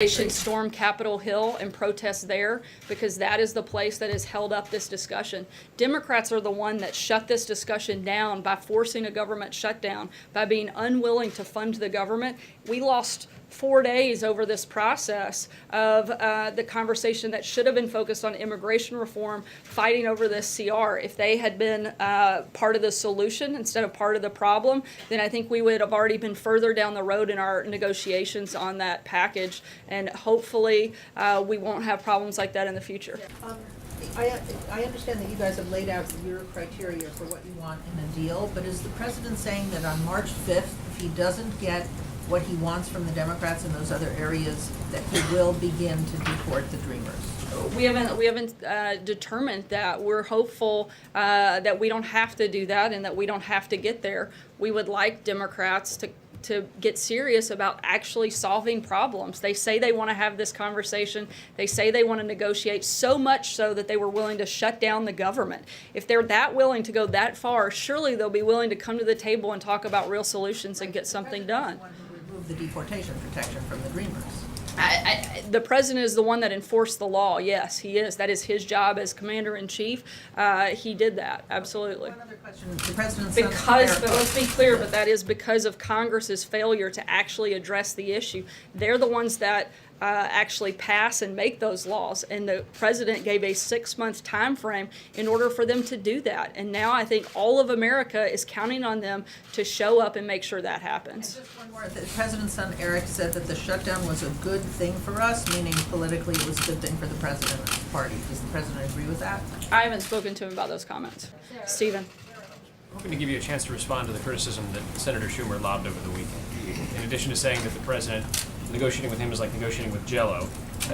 They should storm Capitol Hill and protest there, because that is the place that has held up this discussion. Democrats are the one that shut this discussion down by forcing a government shutdown, by being unwilling to fund the government. We lost 4 days over this process of the conversation that should have been focused on immigration reform, fighting over this CR. If they had been part of the solution instead of part of the problem, then I think we would have already been further down the road in our negotiations on that package. And hopefully we won't have problems like that in the future. I understand that you guys have laid out your criteria for what you want in a deal, but is the president saying that on March 5th, if he doesn't get what he wants from the Democrats in those other areas, that he will begin to deport the Dreamers? We haven't determined that. We're hopeful that we don't have to do that and that we don't have to get there. We would like Democrats to get serious about actually solving problems. They say they want to have this conversation. They say they want to negotiate, so much so that they were willing to shut down the government. If they're that willing to go that far, surely they'll be willing to come to the table and talk about real solutions and get something done. Remove the deportation protection from the Dreamers. The president is the one that enforced the law. Yes, he is. That is his job as commander-in-chief. He did that, absolutely. One other question. The president's but let's be clear, but that is because of Congress's failure to actually address the issue. They're the ones that actually pass and make those laws, and the president gave a 6-month time frame in order for them to do that. And now I think all of America is counting on them to show up and make sure that happens. And just one more. The president's son Eric said that the shutdown was a good thing for us, meaning politically it was a good thing for the president and his party. Does the president agree with that? I haven't spoken to him about those comments. Stephen. I'm hoping to give you a chance to respond to the criticism that Senator Schumer lobbed over the weekend. In addition to saying that the president negotiating with him is like negotiating with Jell-O,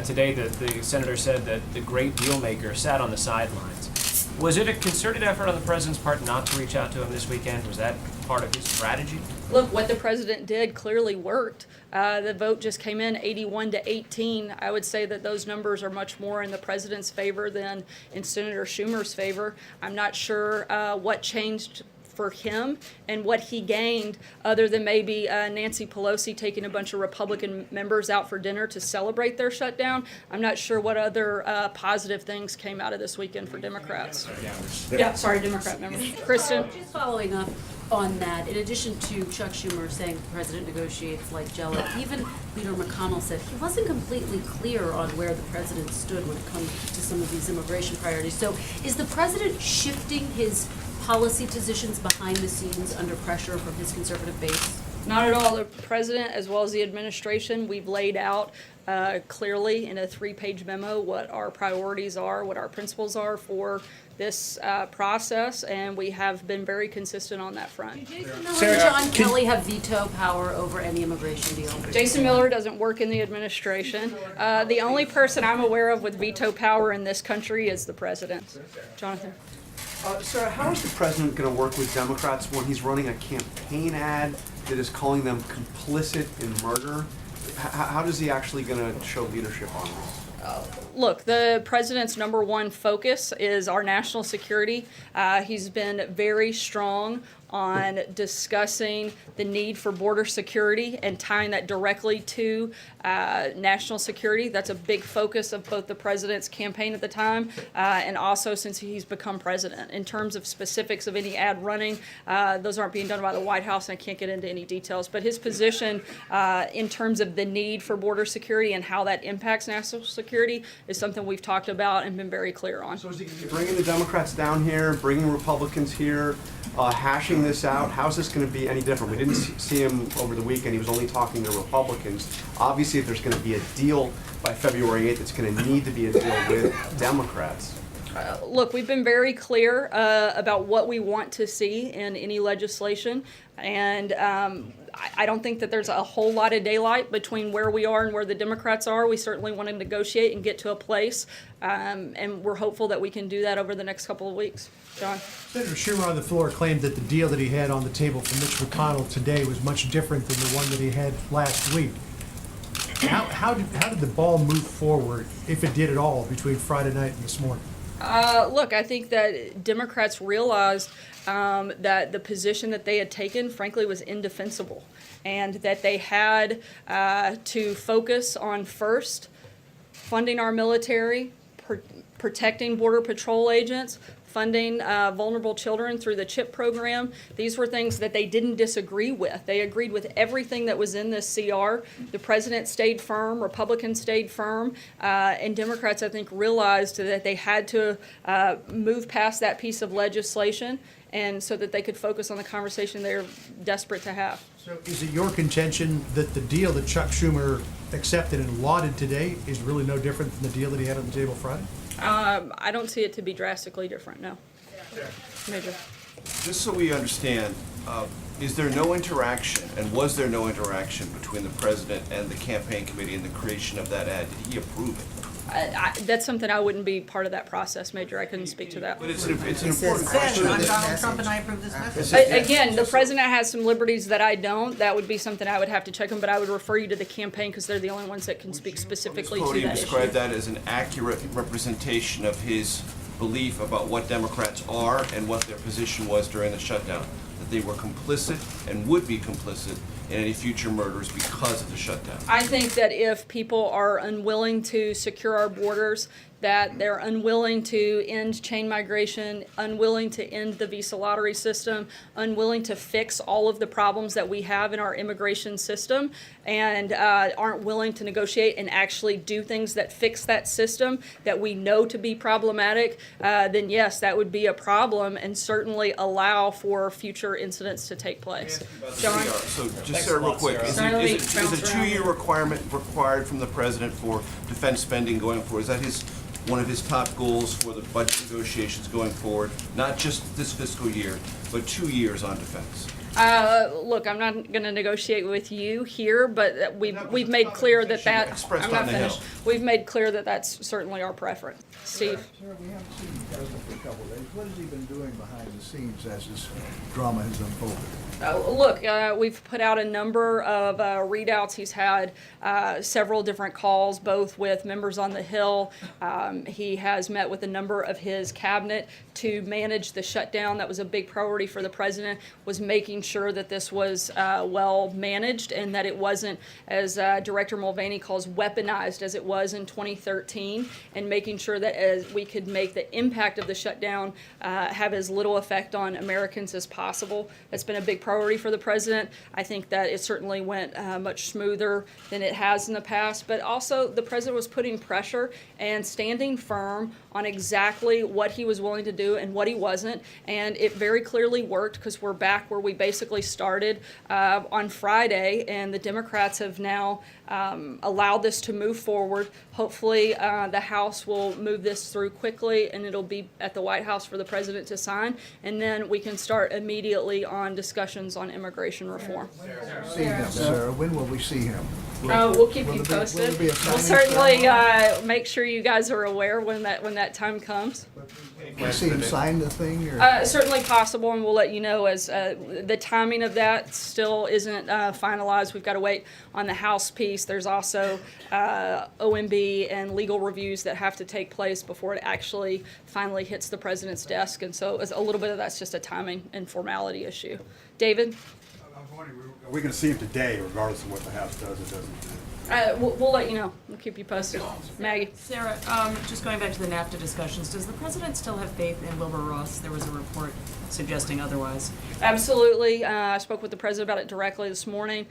today the senator said that the great deal maker sat on the sidelines. Was it a concerted effort on the president's part not to reach out to him this weekend? Was that part of his strategy? Look, what the president did clearly worked. The vote just came in 81-18. I would say that those numbers are much more in the president's favor than in Senator Schumer's favor. I'm not sure what changed for him and what he gained, other than maybe Nancy Pelosi taking a bunch of Republican members out for dinner to celebrate their shutdown. I'm not sure what other positive things came out of this weekend for Democrats. Democrat members. Kristen? Just following up on that, in addition to Chuck Schumer saying the president negotiates like Jell-O, even Leader McConnell said he wasn't completely clear on where the president stood when it comes to some of these immigration priorities. So is the president shifting his policy positions behind the scenes under pressure from his conservative base? Not at all. The president, as well as the administration, we've laid out clearly in a 3-page memo what our priorities are, what our principles are for this process, and we have been very consistent on that front. Jason Miller and John Kelly have veto power over any immigration deal. Jason Miller doesn't work in the administration. The only person I'm aware of with veto power in this country is the president. Jonathan? Sarah, how is the president going to work with Democrats when he's running a campaign ad that is calling them complicit in murder? How is he actually going to show leadership on this? Look, the president's #1 focus is our national security. He's been very strong on discussing the need for border security and tying that directly to national security. That's a big focus of both the president's campaign at the time and also since he's become president. In terms of specifics of any ad running, those aren't being done by the White House, and I can't get into any details. But his position in terms of the need for border security and how that impacts national security is something we've talked about and been very clear on. So is he bringing the Democrats down here, bringing Republicans here, hashing this out? How is this going to be any different? We didn't see him over the weekend. He was only talking to Republicans. Obviously, if there's going to be a deal by February 8th, it's going to need to be a deal with Democrats. Look, we've been very clear about what we want to see in any legislation, and I don't think that there's a whole lot of daylight between where we are and where the Democrats are. We certainly want to negotiate and get to a place, and we're hopeful that we can do that over the next couple of weeks. John? Senator Schumer on the floor claimed that the deal that he had on the table for Mitch McConnell today was much different than the one that he had last week. How did the ball move forward, if it did at all, between Friday night and this morning? Look, I think that Democrats realized that the position that they had taken, frankly, was indefensible. and that they had to focus on first funding our military, protecting Border Patrol agents, funding vulnerable children through the CHIP program. These were things that they didn't disagree with. They agreed with everything that was in this CR. The president stayed firm, Republicans stayed firm, and Democrats, I think, realized that they had to move past that piece of legislation, and so that they could focus on the conversation they're desperate to have. So is it your contention that the deal that Chuck Schumer accepted and lauded today is really no different than the deal that he had on the table Friday? I don't see it to be drastically different, no. Major. Just so we understand, is there no interaction, and was there no interaction between the president and the campaign committee in the creation of that ad? Did he approve it? That's something I wouldn't be part of that process, Major. I couldn't speak to that. But it's an important Said, question. I'm that- Donald Trump and I approve this message. Again, the president has some liberties that I don't. That would be something I would have to check on, but I would refer you to the campaign because they're the only ones that can speak specifically to Podium that described issue. that as an accurate representation of his belief about what Democrats are and what their position was during the shutdown. That they were complicit and would be complicit in any future murders because of the shutdown. I think that if people are unwilling to secure our borders, that they're unwilling to end chain migration, unwilling to end the visa lottery system, unwilling to fix all of the problems that we have in our immigration system, and aren't willing to negotiate and actually do things that fix that system that we know to be problematic, then yes, that would be a problem and certainly allow for future incidents to take place. John? So just Sarah, real quick, is Sorry, let me it bounce a around. two-year requirement required from the president for defense spending going forward? Is that one of his top goals for the budget negotiations going forward? Not just this fiscal year, but 2 years on defense? Look, I'm not going to negotiate with you here, but we've made clear that Expressed I'm not on the finished. Hill. We've made clear that that's certainly our preference. Steve? Sir, we haven't seen the president for a couple of days. What has he been doing behind the scenes as this drama has unfolded? Look, we've put out a number of readouts. He's had several different calls, both with members on the Hill. He has met with a number of his cabinet to manage the shutdown. That was a big priority for the president, was making sure that this was well managed and that it wasn't, as Director Mulvaney calls, weaponized as it was in 2013, and making sure that as we could make the impact of the shutdown have as little effect on Americans as possible. That's been a big priority for the president. I think that it certainly went much smoother than it has in the past, but also the president was putting pressure and standing firm on exactly what he was willing to do and what he wasn't, and it very clearly worked because we're back where we basically started on Friday, and the Democrats have now allowed this to move forward. Hopefully the House will move this through quickly, and it'll be at the White House for the president to sign, and then we can start immediately on discussions on immigration reform. See him, Sarah. When will we see him? We'll keep Will you there be- posted. will there be a We'll signing certainly make sure you guys are aware when that time comes. Will we see him sign the thing, or? Certainly possible, and we'll let you know as the timing of that still isn't finalized. We've got to wait on the House piece. There's also OMB and legal reviews that have to take place before it actually finally hits the president's desk, and so a little bit of that's just a timing and formality issue. David? I was wondering, are we going to see him today, regardless of what the House does or doesn't do? We'll let you know. We'll keep you posted. Maggie? Sarah, just going back to the NAFTA discussions, does the president still have faith in Wilbur Ross? There was a report suggesting otherwise. Absolutely. I spoke with the president about it directly this morning.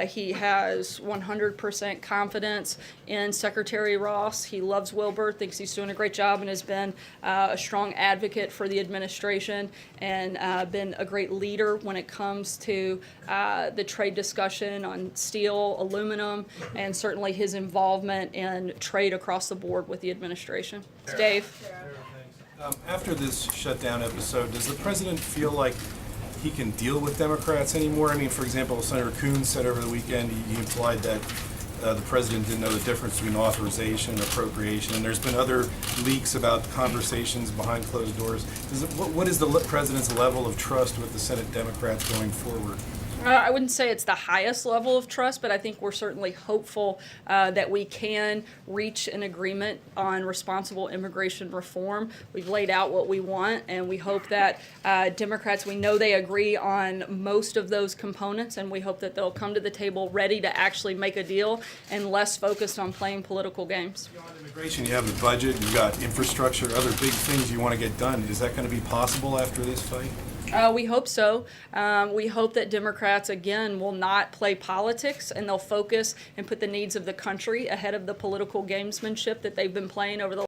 He has 100% confidence in Secretary Ross. He loves Wilbur, thinks he's doing a great job, and has been a strong advocate for the administration and been a great leader when it comes to the trade discussion on steel, aluminum, and certainly his involvement in trade across the board with the administration. Dave? After this shutdown episode, does the president feel like he can deal with Democrats anymore? I mean, for example, Senator Coons said over the weekend, he implied that the president didn't know the difference between authorization and appropriation, and there's been other leaks about conversations behind closed doors. What is the president's level of trust with the Senate Democrats going forward? I wouldn't say it's the highest level of trust, but I think we're certainly hopeful that we can reach an agreement on responsible immigration reform. We've laid out what we want, and we hope that Democrats, we know they agree on most of those components, and we hope that they'll come to the table ready to actually make a deal and less focused on playing political games. On immigration, you have the budget, you've got infrastructure, other big things you want to get done. Is that going to be possible after this fight? We hope so. We hope that Democrats, again, will not play politics, and they'll focus and put the needs of the country ahead of the political gamesmanship that they've been playing over the